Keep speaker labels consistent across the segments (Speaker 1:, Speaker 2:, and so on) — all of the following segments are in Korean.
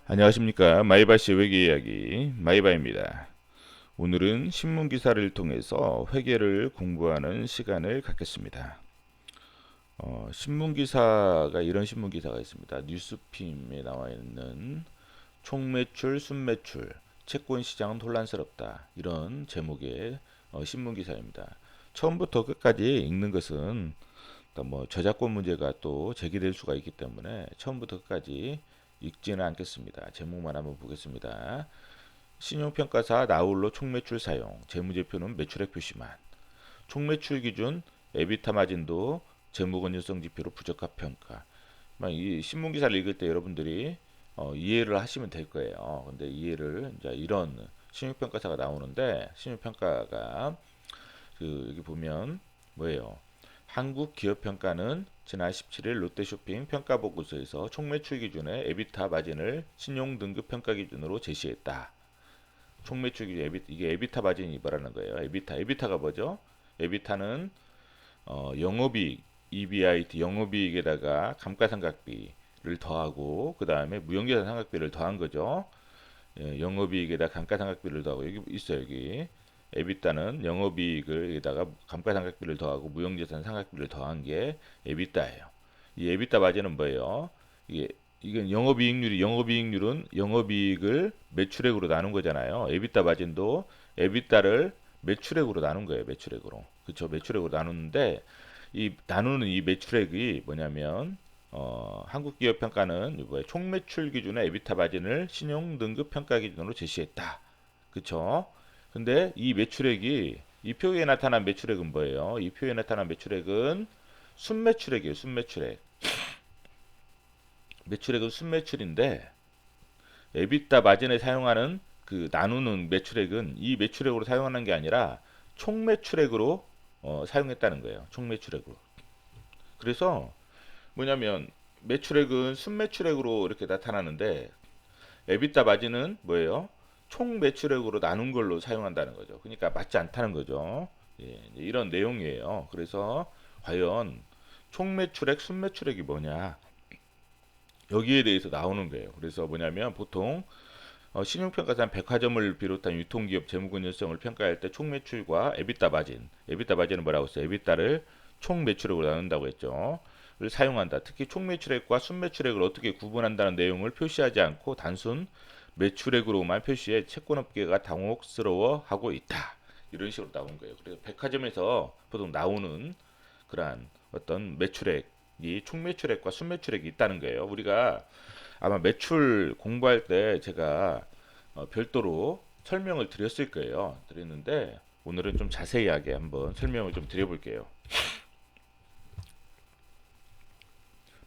Speaker 1: 안녕하십니까. 마이바시 회계 이야기 마이바입니다. 오늘은 신문 기사를 통해서 회계를 공부하는 시간을 갖겠습니다. 신문 기사가 이런 신문 기사가 있습니다. 뉴스핌에 나와 있는 총매출, 순매출, 채권 시장은 혼란스럽다. 이런 제목의 신문 기사입니다. 처음부터 끝까지 읽는 것은 뭐 저작권 문제가 또 제기될 수가 있기 때문에 처음부터 끝까지 읽지는 않겠습니다. 제목만 한번 보겠습니다. 신용평가사 나홀로 총매출 사용, 재무제표는 매출액 표시만, 총매출 기준, 에비타 마진도 재무건전성 지표로 부적합 평가. 이 신문 기사를 읽을 때 여러분들이 이해를 하시면 될 거예요. 근데 이해를 이제 이런 신용평가사가 나오는데 신용평가가 여기 보면 뭐예요? 한국기업평가는 지난 17일 롯데쇼핑 평가보고서에서 총매출 기준의 에비타 마진을 신용등급 평가 기준으로 제시했다. 총매출 기준 이게 에비타 마진이 뭐라는 거예요? 에비타가 뭐죠? 에비타는 영업이익 EBIT 영업이익에다가 감가상각비를 더하고 그 다음에 무형자산 상각비를 더한 거죠. 영업이익에다 감가상각비를 더하고 여기 있어요. 여기 에비타는 영업이익에다가 감가상각비를 더하고 무형자산 상각비를 더한 게 에비타예요. 이 에비타 마진은 뭐예요? 이건 영업이익률은 영업이익을 매출액으로 나눈 거잖아요. 에비타 마진도 에비타를 매출액으로 나눈 거예요. 매출액으로. 그렇죠? 매출액으로 나누는데 이 나누는 이 매출액이 뭐냐면 한국기업평가는 총매출 기준의 에비타 마진을 신용등급 평가 기준으로 제시했다. 그쵸? 근데 이 매출액이 이 표에 나타난 매출액은 뭐예요? 이 표에 나타난 매출액은 순매출액이에요. 순매출액. 매출액은 순매출인데 에비타 마진에 사용하는 그 나누는 매출액은 이 매출액으로 사용하는 게 아니라 총매출액으로 사용했다는 거예요. 총매출액으로. 그래서 뭐냐면 매출액은 순매출액으로 이렇게 나타나는데 에비타 마진은 뭐예요? 총 매출액으로 나눈 걸로 사용한다는 거죠. 그러니까 맞지 않다는 거죠. 예, 이런 내용이에요. 그래서 과연 총 매출액, 순매출액이 뭐냐? 여기에 대해서 나오는 거예요. 그래서 뭐냐면 보통 신용평가상 백화점을 비롯한 유통기업 재무건전성을 평가할 때 총매출과 에비타 마진은 뭐라고 했어요? 에비타를 총매출액으로 나눈다고 했죠. 를 사용한다. 특히 총매출액과 순매출액을 어떻게 구분한다는 내용을 표시하지 않고 단순 매출액으로만 표시해 채권업계가 당혹스러워하고 있다. 이런 식으로 나온 거예요. 그래서 백화점에서 보통 나오는 그러한 어떤 매출액이 총매출액과 순매출액이 있다는 거예요. 우리가 아마 매출 공부할 때 제가 별도로 설명을 드렸을 거예요. 드렸는데 오늘은 좀 자세하게 한번 설명을 좀 드려볼게요.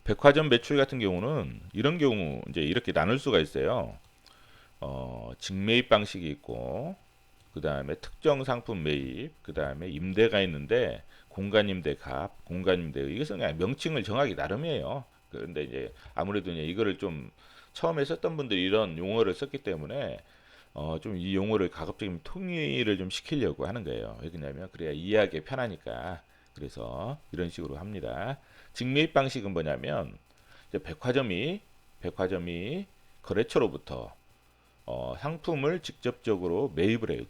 Speaker 1: 백화점 매출 같은 경우는 이런 경우 이제 이렇게 나눌 수가 있어요. 직매입 방식이 있고 그 다음에 특정 상품 매입, 그 다음에 임대가 있는데 공간 임대 값, 공간 임대 이것은 그냥 명칭을 정하기 나름이에요. 그런데 이제 아무래도 이제 이거를 좀 처음에 썼던 분들이 이런 용어를 썼기 때문에 좀 이 용어를 가급적이면 통일을 좀 시키려고 하는 거예요. 왜 그러냐면 그래야 이해하기 편하니까. 그래서 이런 식으로 합니다. 직매입 방식은 뭐냐면 이제 백화점이 거래처로부터 상품을 직접적으로 매입을 해요.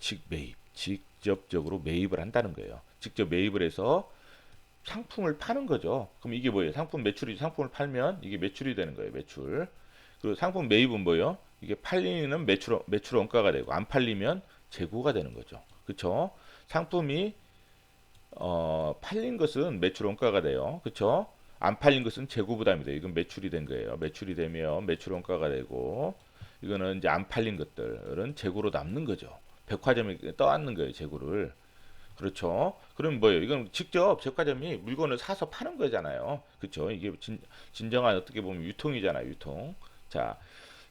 Speaker 1: 직접적으로 매입을 한다는 거예요. 직접 매입을 해서 상품을 파는 거죠. 그럼 이게 뭐예요? 상품을 팔면 이게 매출이 되는 거예요. 매출. 그리고 상품 매입은 뭐예요? 이게 팔리는 매출 원가가 되고 안 팔리면 재고가 되는 거죠. 그쵸? 상품이 팔린 것은 매출 원가가 돼요. 그쵸? 안 팔린 것은 재고 부담이 돼요. 이건 매출이 된 거예요. 매출이 되면 매출 원가가 되고 이거는 이제 안 팔린 것들은 재고로 남는 거죠. 백화점이 떠안는 거예요. 재고를. 그렇죠. 그럼 뭐예요? 이건 직접 백화점이 물건을 사서 파는 거잖아요. 그렇죠. 이게 진정한 어떻게 보면 유통이잖아요. 유통. 자,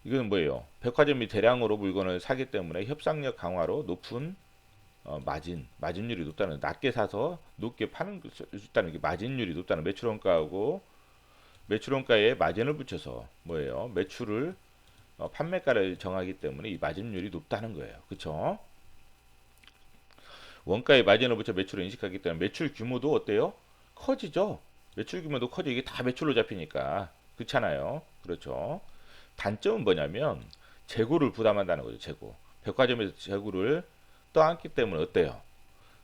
Speaker 1: 이건 뭐예요? 백화점이 대량으로 물건을 사기 때문에 협상력 강화로 높은 마진율이 높다는, 낮게 사서 높게 파는 수 있다는 게 마진율이 높다는, 매출원가하고 매출원가에 마진을 붙여서 뭐예요? 매출을 판매가를 정하기 때문에 이 마진율이 높다는 거예요. 그쵸? 원가에 마진을 붙여 매출을 인식하기 때문에 매출 규모도 어때요? 커지죠? 매출 규모도 커져. 이게 다 매출로 잡히니까. 그렇잖아요. 그렇죠. 단점은 뭐냐면 재고를 부담한다는 거죠. 재고. 백화점에서 재고를 떠안기 때문에 어때요?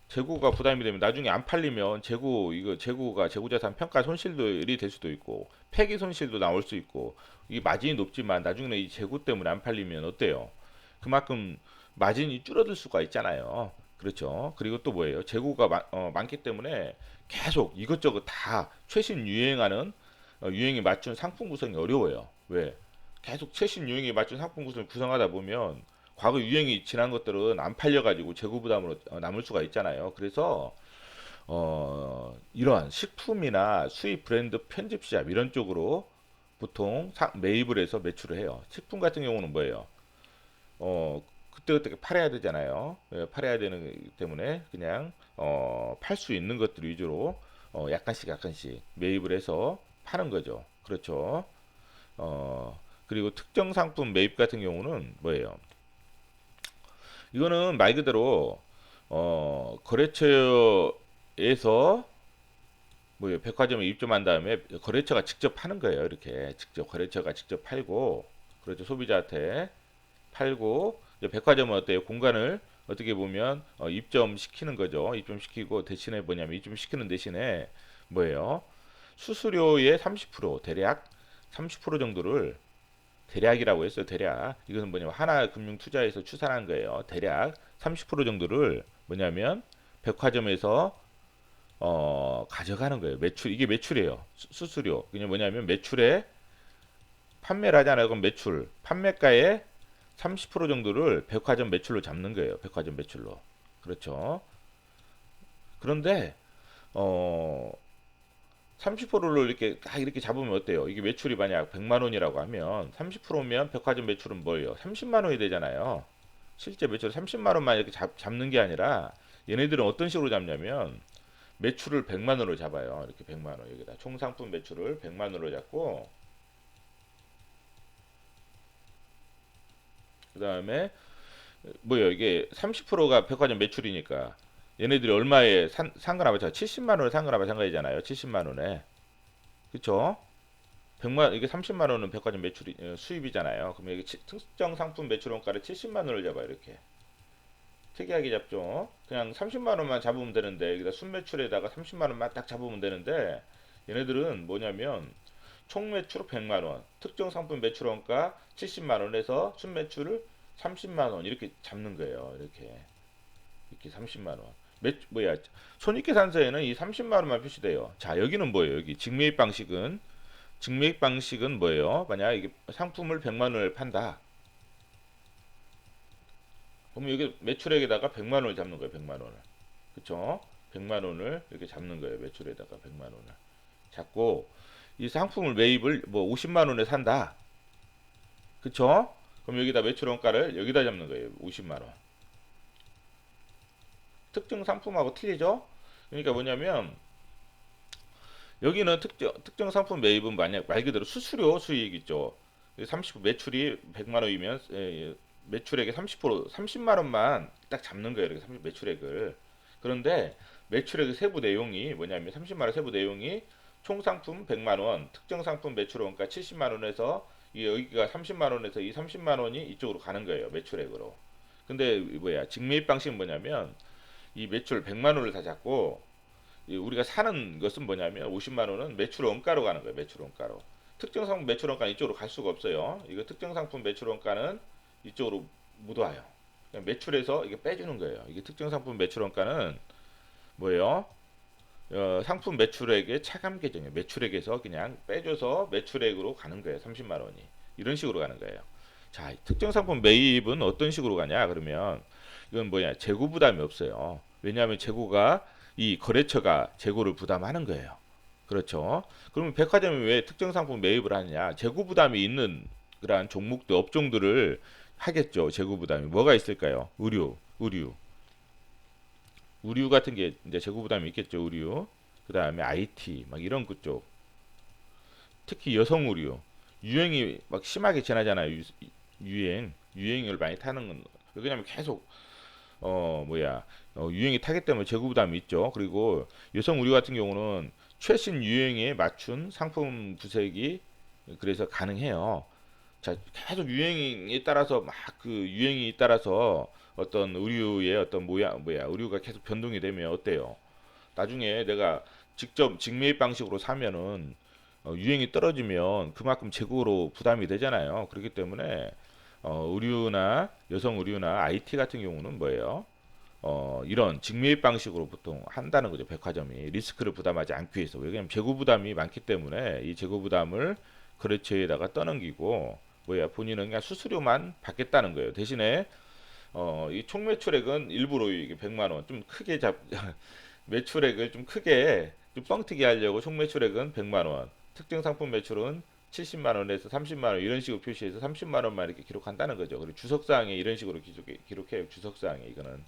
Speaker 1: 재고가 부담이 되면 나중에 안 팔리면 재고 이거 재고가 재고자산 평가 손실이 될 수도 있고 폐기 손실도 나올 수 있고 이 마진이 높지만 나중에 이 재고 때문에 안 팔리면 어때요? 그만큼 마진이 줄어들 수가 있잖아요. 그렇죠. 그리고 또 뭐예요? 재고가 많기 때문에 계속 이것저것 다 최신 유행하는 유행에 맞춘 상품 구성이 어려워요. 왜? 계속 최신 유행에 맞춘 상품 구성을 구성하다 보면 과거 유행이 지난 것들은 안 팔려가지고 재고 부담으로 남을 수가 있잖아요. 그래서 이러한 식품이나 수입 브랜드 편집 시장 이런 쪽으로 보통 매입을 해서 매출을 해요. 식품 같은 경우는 뭐예요? 그때그때 팔아야 되잖아요. 예, 팔아야 되는 거기 때문에 그냥 팔 수 있는 것들 위주로 약간씩 약간씩 매입을 해서 파는 거죠. 그렇죠. 그리고 특정 상품 매입 같은 경우는 뭐예요? 이거는 말 그대로 거래처에서 뭐 백화점에 입점한 다음에 거래처가 직접 파는 거예요. 이렇게 직접 거래처가 직접 팔고 그렇죠. 소비자한테 팔고 이제 백화점은 어때요? 공간을 어떻게 보면 입점시키는 거죠. 입점시키고 대신에 뭐냐면 입점시키는 대신에 뭐예요? 수수료의 30% 대략 30% 정도를 대략이라고 했어요. 대략 이것은 뭐냐면 하나금융투자에서 추산한 거예요. 대략 30% 정도를 뭐냐면 백화점에서 가져가는 거예요. 매출 이게 매출이에요. 수수료 그냥 뭐냐면 매출에 판매를 하잖아요. 그럼 매출 판매가의 30% 정도를 백화점 매출로 잡는 거예요. 백화점 매출로. 그렇죠. 그런데 어 30%를 이렇게 딱 이렇게 잡으면 어때요? 이게 매출이 만약 100만 원이라고 하면 30%면 백화점 매출은 뭐예요? 30만 원이 되잖아요. 실제 매출 30만 원만 이렇게 잡는 게 아니라 얘네들은 어떤 식으로 잡냐면 매출을 100만 원으로 잡아요. 이렇게 100만 원 여기다 총 상품 매출을 100만 원으로 잡고 그다음에 뭐예요? 이게 30%가 백화점 매출이니까 얘네들이 얼마에 산 거나 마찬가지 70만 원에 산 거나 마찬가지잖아요. 70만 원에. 그쵸? 100만 이게 30만 원은 백화점 매출이 수입이잖아요. 그럼 여기 특정 상품 매출 원가를 70만 원을 잡아요. 이렇게. 특이하게 잡죠. 그냥 30만 원만 잡으면 되는데 여기다 순매출에다가 30만 원만 딱 잡으면 되는데 얘네들은 뭐냐면 총 매출 100만 원, 특정 상품 매출 원가 70만 원에서 순매출을 30만 원 이렇게 잡는 거예요. 이렇게 30만 원. 뭐야? 손익계산서에는 이 30만 원만 표시돼요. 자, 여기는 뭐예요? 여기 직매입 방식은 뭐예요? 만약 이게 상품을 100만 원을 판다. 그러면 여기 매출액에다가 100만 원을 잡는 거예요. 100만 원을. 그쵸? 100만 원을 이렇게 잡는 거예요. 매출에다가 100만 원을. 잡고 이 상품을 매입을 뭐 50만 원에 산다. 그쵸? 그럼 여기다 매출 원가를 여기다 잡는 거예요. 50만 원. 특정 상품하고 틀리죠? 그러니까 뭐냐면 여기는 특정 상품 매입은 만약 말 그대로 수수료 수익 있죠. 30 매출이 100만 원이면 매출액의 30% 30만 원만 딱 잡는 거예요. 이렇게 30 매출액을. 그런데 매출액의 세부 내용이 뭐냐면 30만 원 세부 내용이 총 상품 100만 원, 특정 상품 매출 원가 70만 원에서 이 여기가 30만 원에서 이 30만 원이 이쪽으로 가는 거예요. 매출액으로. 근데 뭐야? 직매입 방식은 뭐냐면 이 매출 100만 원을 다 잡고 우리가 사는 것은 뭐냐면 50만 원은 매출 원가로 가는 거예요. 매출 원가로. 특정 상품 매출 원가는 이쪽으로 갈 수가 없어요. 이거 특정 상품 매출 원가는 이쪽으로 못 와요. 그냥 매출에서 이게 빼주는 거예요. 이게 특정 상품 매출 원가는 뭐예요? 상품 매출액의 차감 계정이에요. 매출액에서 그냥 빼줘서 매출액으로 가는 거예요. 30만 원이. 이런 식으로 가는 거예요. 자, 특정 상품 매입은 어떤 식으로 가냐? 그러면 이건 뭐냐? 재고 부담이 없어요. 왜냐하면 재고가 이 거래처가 재고를 부담하는 거예요. 그렇죠? 그러면 백화점이 왜 특정 상품 매입을 하느냐? 재고 부담이 있는 그러한 종목들, 업종들을 하겠죠. 재고 부담이 뭐가 있을까요? 의류 같은 게 이제 재고 부담이 있겠죠. 의류. 그다음에 IT 막 이런 그쪽. 특히 여성 의류. 유행이 막 심하게 지나잖아요. 유행을 많이 타는 건 왜냐면 계속 유행이 타기 때문에 재고 부담이 있죠. 그리고 여성 의류 같은 경우는 최신 유행에 맞춘 상품 구색이 그래서 가능해요. 자, 계속 유행에 따라서 막 그 유행이 따라서 어떤 의류의 어떤 모양 뭐야 의류가 계속 변동이 되면 어때요? 나중에 내가 직접 직매입 방식으로 사면은 유행이 떨어지면 그만큼 재고로 부담이 되잖아요. 그렇기 때문에 의류나 여성 의류나 IT 같은 경우는 뭐예요? 이런 직매입 방식으로 보통 한다는 거죠. 백화점이 리스크를 부담하지 않기 위해서. 왜냐하면 재고 부담이 많기 때문에 이 재고 부담을 거래처에다가 떠넘기고 뭐야 본인은 그냥 수수료만 받겠다는 거예요. 대신에 이 총 매출액은 일부러 이게 100만 원 좀 크게 잡 매출액을 좀 크게 좀 뻥튀기 하려고 총 매출액은 100만 원, 특정 상품 매출은 70만 원에서 30만 원 이런 식으로 표시해서 30만 원만 이렇게 기록한다는 거죠. 그리고 주석사항에 이런 식으로 기록해요. 주석사항에 이거는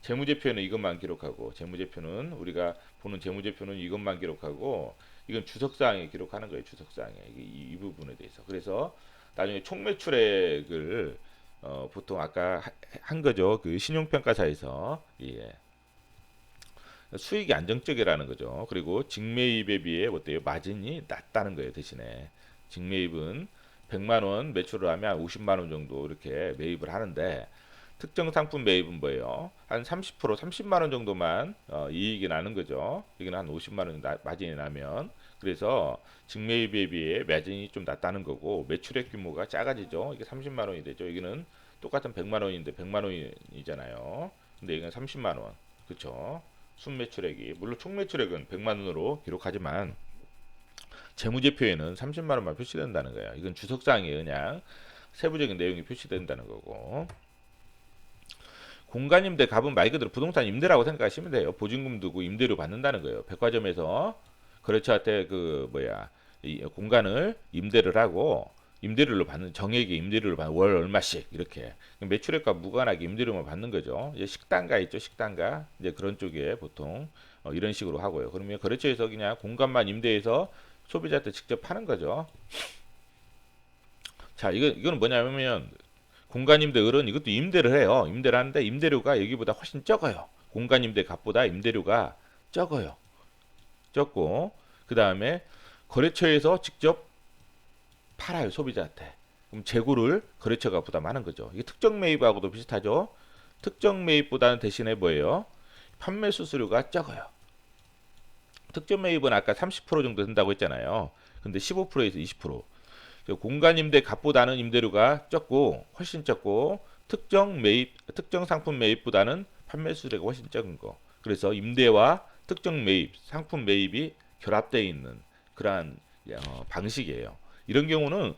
Speaker 1: 재무제표는 이것만 기록하고 재무제표는 우리가 보는 재무제표는 이것만 기록하고 이건 주석사항에 기록하는 거예요. 주석사항에 이 부분에 대해서. 그래서 나중에 총 매출액을 보통 아까 한 거죠. 그 신용평가사에서 예. 수익이 안정적이라는 거죠. 그리고 직매입에 비해 어때요? 마진이 낮다는 거예요. 대신에 직매입은 100만 원 매출을 하면 50만 원 정도 이렇게 매입을 하는데 특정 상품 매입은 뭐예요? 한 30%, 30만 원 정도만 이익이 나는 거죠. 여기는 한 50만 원 마진이 나면 그래서 직매입에 비해 마진이 좀 낮다는 거고 매출액 규모가 작아지죠. 이게 30만 원이 되죠. 여기는 똑같은 100만 원인데 100만 원이잖아요. 근데 이건 30만 원. 그렇죠? 순매출액이 물론 총매출액은 100만 원으로 기록하지만 재무제표에는 30만 원만 표시된다는 거예요. 이건 주석사항에 그냥 세부적인 내용이 표시된다는 거고 공간임대 값은 말 그대로 부동산 임대라고 생각하시면 돼요. 보증금 두고 임대료 받는다는 거예요. 백화점에서 거래처한테 그 뭐야 이 공간을 임대를 하고 임대료를 받는 정액의 임대료를 받는 월 얼마씩 이렇게 매출액과 무관하게 임대료만 받는 거죠. 이제 식당가 있죠, 식당가 이제 그런 쪽에 보통 이런 식으로 하고요. 그러면 거래처에서 그냥 공간만 임대해서 소비자한테 직접 파는 거죠. 자, 이거는 뭐냐면 공간 임대을은 이것도 임대를 해요. 임대를 하는데 임대료가 여기보다 훨씬 적어요. 공간 임대 값보다 임대료가 적어요. 적고 그 다음에 거래처에서 직접 팔아요 소비자한테. 그럼 재고를 거래처가 부담하는 거죠. 이게 특정 매입하고도 비슷하죠. 특정 매입보다는 대신에 뭐예요? 판매 수수료가 적어요. 특정 매입은 아까 30% 정도 든다고 했잖아요. 근데 15%에서 20%. 공간 임대 값보다는 임대료가 적고 훨씬 적고 특정 상품 매입보다는 판매 수수료가 훨씬 적은 거. 그래서 임대와 특정 매입, 상품 매입이 결합되어 있는 그러한 방식이에요. 이런 경우는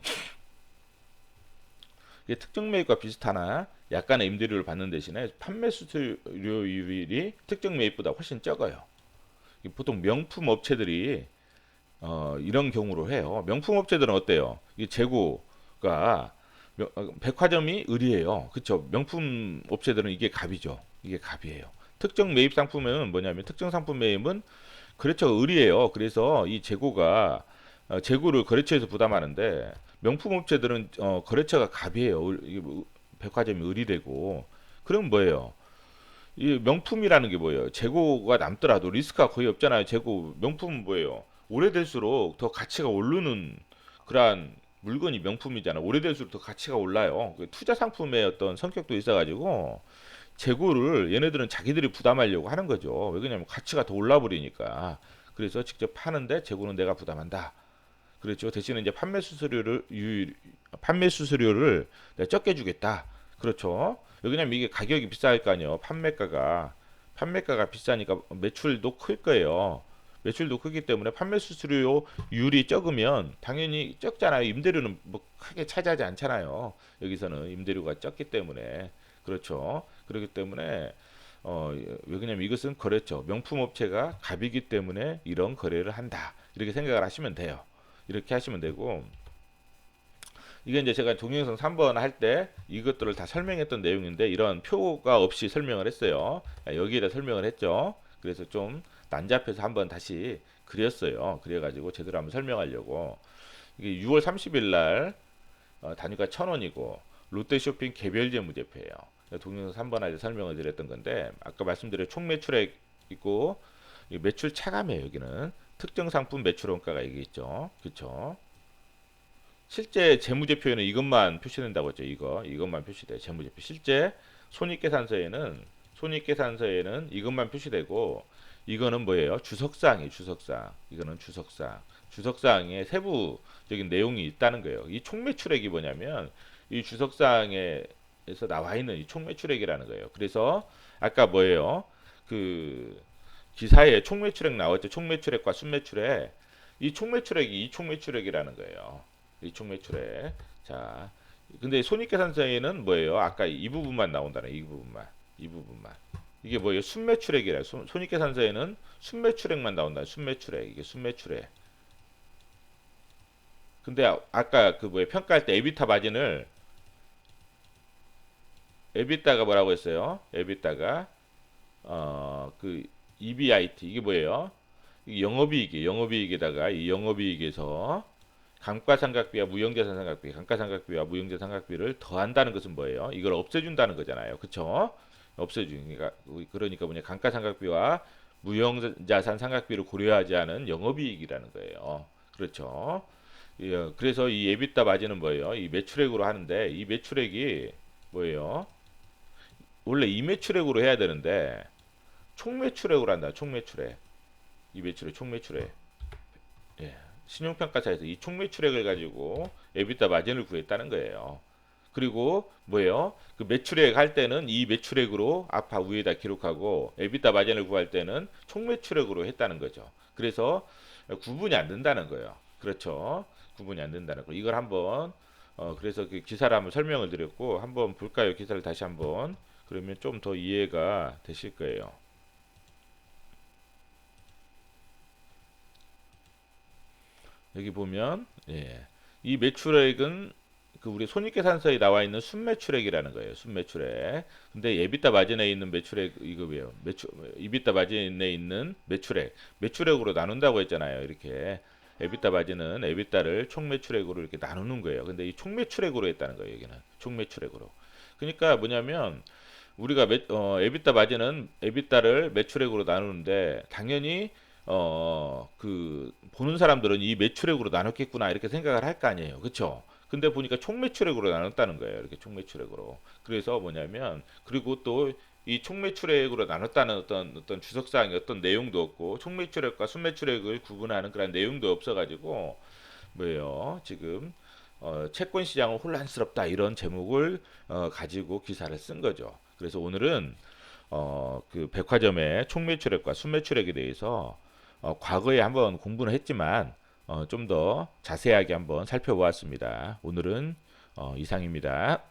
Speaker 1: 특정 매입과 비슷하나 약간의 임대료를 받는 대신에 판매 수수료율이 특정 매입보다 훨씬 적어요. 보통 명품 업체들이 이런 경우로 해요. 명품 업체들은 어때요? 이 재고가 백화점이 을이에요. 그렇죠? 명품 업체들은 이게 갑이죠. 이게 갑이에요. 특정 매입 상품은 뭐냐면 특정 상품 매입은 거래처가 을이에요. 그래서 이 재고가 재고를 거래처에서 부담하는데 명품 업체들은 거래처가 갑이에요. 백화점이 을이 되고 그럼 뭐예요? 이 명품이라는 게 뭐예요? 재고가 남더라도 리스크가 거의 없잖아요. 재고 명품은 뭐예요? 오래될수록 더 가치가 오르는 그러한 물건이 명품이잖아. 오래될수록 더 가치가 올라요. 투자 상품의 어떤 성격도 있어가지고 재고를 얘네들은 자기들이 부담하려고 하는 거죠. 왜 그러냐면 가치가 더 올라 버리니까. 그래서 직접 파는데 재고는 내가 부담한다. 그렇죠. 대신에 이제 판매 수수료를 내가 적게 주겠다. 그렇죠. 왜냐면 이게 가격이 비쌀 거 아니에요. 판매가가 비싸니까 매출도 클 거예요. 매출도 크기 때문에 판매 수수료율이 적으면 당연히 적잖아요. 임대료는 뭐 크게 차지하지 않잖아요. 여기서는 임대료가 적기 때문에 그렇죠. 그렇기 때문에 왜 그러냐면 이것은 거래처 명품 업체가 갑이기 때문에 이런 거래를 한다. 이렇게 생각을 하시면 돼요. 이렇게 하시면 되고 이게 이제 제가 동영상 3번 할 때 이것들을 다 설명했던 내용인데 이런 표가 없이 설명을 했어요. 여기에다 설명을 했죠. 그래서 좀 난잡해서 한번 다시 그렸어요. 그래가지고 제대로 한번 설명하려고 이게 6월 30일 날 단위가 1,000원이고 롯데쇼핑 개별 재무제표예요. 동영상 3번 할 때 설명을 드렸던 건데 아까 말씀드린 총 매출액 있고 매출 차감이에요. 여기는 특정 상품 매출 원가가 여기 있죠. 그렇죠? 실제 재무제표에는 이것만 표시된다고 했죠. 이것만 표시돼. 재무제표. 실제 손익계산서에는 이것만 표시되고 이거는 뭐예요? 주석사항이에요. 주석사항. 이거는 주석사항. 주석사항에 세부적인 내용이 있다는 거예요. 이 총매출액이 뭐냐면 이 주석사항에서 나와 있는 이 총매출액이라는 거예요. 그래서 아까 뭐예요? 그 기사에 총매출액 나왔죠. 총매출액과 순매출액. 이 총매출액이 이 총매출액이라는 거예요. 이 총매출액. 자, 근데 손익계산서에는 뭐예요? 아까 이 부분만 나온다는 이 부분만. 이 부분만. 이게 뭐예요? 순매출액이라. 손익계산서에는 순매출액만 나온다. 순매출액. 이게 순매출액. 근데 아까 그 뭐예요? 평가할 때 에비타가 뭐라고 했어요? 에비타가 그 EBIT 이게 뭐예요? 이 영업이익에다가 이 영업이익에서 감가상각비와 무형자산상각비, 감가상각비와 무형자산상각비를 더한다는 것은 뭐예요? 이걸 없애준다는 거잖아요. 그쵸? 그러니까 뭐냐? 감가상각비와 무형자산상각비를 고려하지 않은 영업이익이라는 거예요. 그렇죠? 예, 그래서 이 에비타 마진은 뭐예요? 이 매출액으로 하는데 이 매출액이 뭐예요? 원래 이 매출액으로 해야 되는데 총매출액으로 한다. 총매출액. 이 매출액, 총매출액. 예. 신용평가사에서 이 총매출액을 가지고 에비타 마진을 구했다는 거예요. 그리고 뭐예요? 그 매출액 할 때는 이 매출액으로 아파 위에다 기록하고 에비타 마진을 구할 때는 총매출액으로 했다는 거죠. 그래서 구분이 안 된다는 거예요. 그렇죠? 구분이 안 된다는 거. 이걸 한번 그래서 그 기사를 한번 설명을 드렸고 한번 볼까요? 기사를 다시 한번. 그러면 좀 더 이해가 되실 거예요. 여기 보면 이 매출액은 그 우리 손익계산서에 나와 있는 순매출액이라는 거예요. 순매출액. 근데 에비타 마진에 있는 매출액 이거 왜요? 이비타 마진에 있는 매출액으로 나눈다고 했잖아요. 이렇게 에비타 마진은 에비타를 총매출액으로 이렇게 나누는 거예요. 근데 이 총매출액으로 했다는 거예요. 여기는 총매출액으로. 그러니까 뭐냐면 우리가 에비타 마진은 에비타를 매출액으로 나누는데 당연히 그 보는 사람들은 이 매출액으로 나눴겠구나 이렇게 생각을 할 거 아니에요. 그렇죠? 근데 보니까 총매출액으로 나눴다는 거예요. 이렇게 총매출액으로. 그래서 뭐냐면 그리고 또 이 총매출액으로 나눴다는 어떤 주석사항이 어떤 내용도 없고 총매출액과 순매출액을 구분하는 그런 내용도 없어가지고 뭐예요? 지금 채권 시장은 혼란스럽다 이런 제목을 가지고 기사를 쓴 거죠. 그래서 오늘은 그 백화점의 총매출액과 순매출액에 대해서 과거에 한번 공부는 했지만 좀 더 자세하게 한번 살펴보았습니다. 오늘은 이상입니다.